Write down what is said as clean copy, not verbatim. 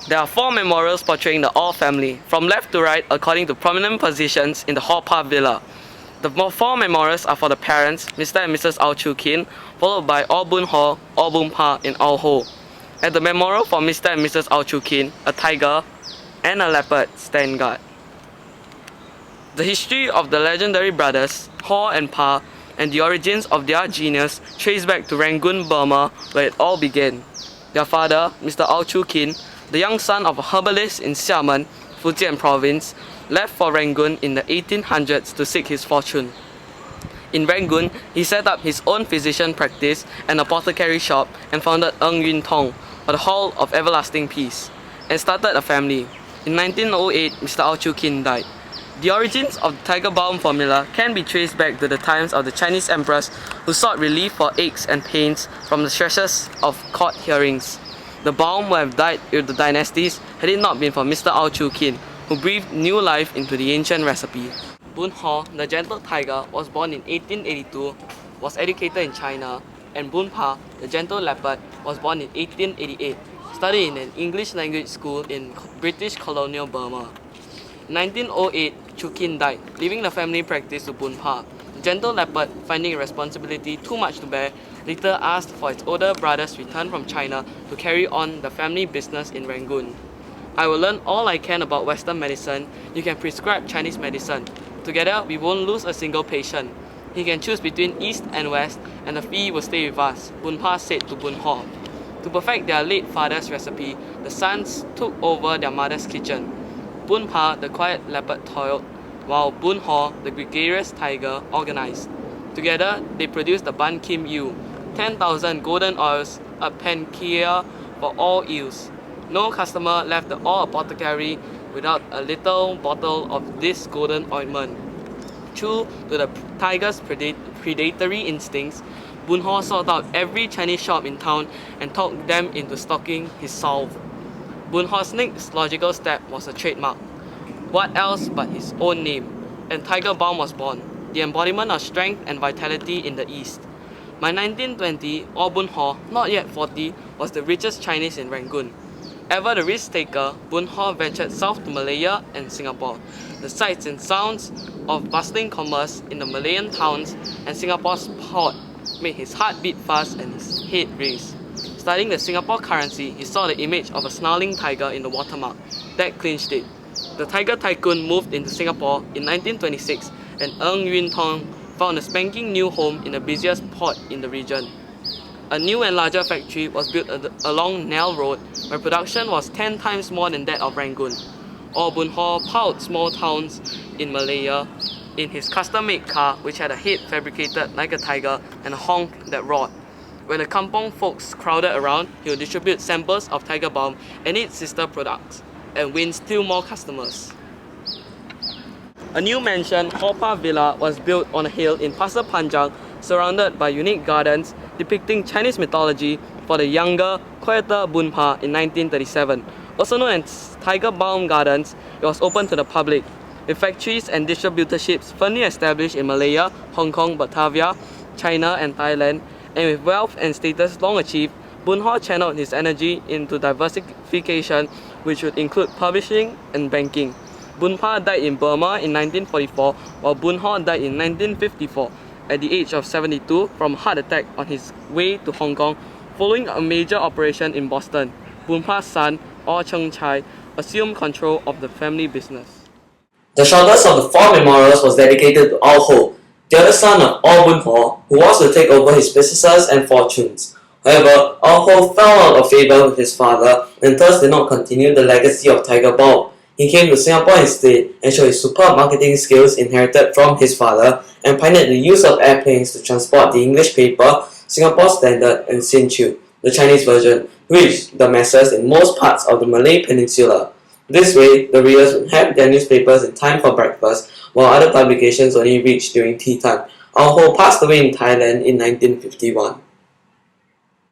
There are 4 memorials portraying the Au family, from left to right according to prominent positions in the Haw Par Villa. The 4 memorials are for the parents, Mr. and Mrs. Au Chu Kin, followed by Au Bun Haw, Au Bun Pa, and Au Ho. At the memorial for Mr. and Mrs. Au Chu Kin, a tiger and a leopard stand guard. The history of the legendary brothers, Haw and Pa, and the origins of their genius trace back to Rangoon, Burma, where it all began. Their father, Mr. Au Chu Kin, the young son of a herbalist in Xiamen, Fujian province, left for Rangoon in the 1800s to seek his fortune. In Rangoon, he set up his own physician practice and apothecary shop and founded Ng Yun Tong, or the Hall of Everlasting Peace, and started a family. In 1908, Mr. Au Chu Kin died. The origins of the tiger balm formula can be traced back to the times of the Chinese emperors who sought relief for aches and pains from the stresses of court hearings. The balm would have died with the dynasties had it not been for Mr. Au Chu Kin, who breathed new life into the ancient recipe. Bun Haw, the gentle tiger, was born in 1882, was educated in China, and Bun Pa, the gentle leopard, was born in 1888, studied in an English language school in British colonial Burma. In 1908, Chu Kin died, leaving the family practice to Bun Pa. The gentle leopard, finding responsibility too much to bear, later asked for its older brother's return from China to carry on the family business in Rangoon. I will learn all I can about Western medicine. You can prescribe Chinese medicine. Together, we won't lose a single patient. He can choose between East and West, and the fee will stay with us, Bun Pa said to Bun Haw. To perfect their late father's recipe, the sons took over their mother's kitchen. Bun Pa, the quiet leopard, toiled, while Bun Haw, the gregarious tiger, organized. Together, they produced the Ban Kim Yu, 10,000 golden oils, a panacea for all ills. No customer left the Au apothecary without a little bottle of this golden ointment. True to the tiger's predatory instincts, Bun Haw sought out every Chinese shop in town and talked them into stocking his salve. Bun Haw's next logical step was a trademark. What else but his own name? And Tiger Balm was born, the embodiment of strength and vitality in the East. By 1920, Au Bun Haw, not yet 40, was the richest Chinese in Rangoon. Ever the risk-taker, Bun Haw ventured south to Malaya and Singapore. The sights and sounds of bustling commerce in the Malayan towns and Singapore's port made his heart beat fast and his head race. Studying the Singapore currency, he saw the image of a snarling tiger in the watermark. That clinched it. The Tiger Tycoon moved into Singapore in 1926, and Ng Yun Tong found a spanking new home in the busiest port in the region. A new and larger factory was built along Nell Road, where production was 10 times more than that of Rangoon. Au Bun Haw plowed small towns in Malaya in his custom-made car, which had a head fabricated like a tiger and a honk that roared. When the kampong folks crowded around, he would distribute samples of Tiger Balm and its sister products, and win still more customers. A new mansion, Haw Par Villa, was built on a hill in Pasir Panjang, surrounded by unique gardens depicting Chinese mythology for the younger, quieter Bun Pa in 1937. Also known as Tiger Balm Gardens, it was open to the public, with factories and distributorships firmly established in Malaya, Hong Kong, Batavia, China and Thailand, and with wealth and status long achieved, Bun Haw channeled his energy into diversification, which would include publishing and banking. Bun Pa died in Burma in 1944, while Bun Haw died in 1954 at the age of 72 from a heart attack on his way to Hong Kong following a major operation in Boston. Bun Pa's son, Au Cheng Chai, assumed control of the family business. The shortest of the 4 memorials was dedicated to Au Ho, the other son of Au Bun Haw, who was to take over his businesses and fortunes. However, Au Ho fell out of favour with his father and thus did not continue the legacy of Tiger Balm. He came to Singapore instead and showed his superb marketing skills inherited from his father and pioneered the use of airplanes to transport the English paper, Singapore Standard and Sin Chew, the Chinese version, reached the masses in most parts of the Malay Peninsula. This way, the readers would have their newspapers in time for breakfast, while other publications only reached during tea time. Au Ho passed away in Thailand in 1951.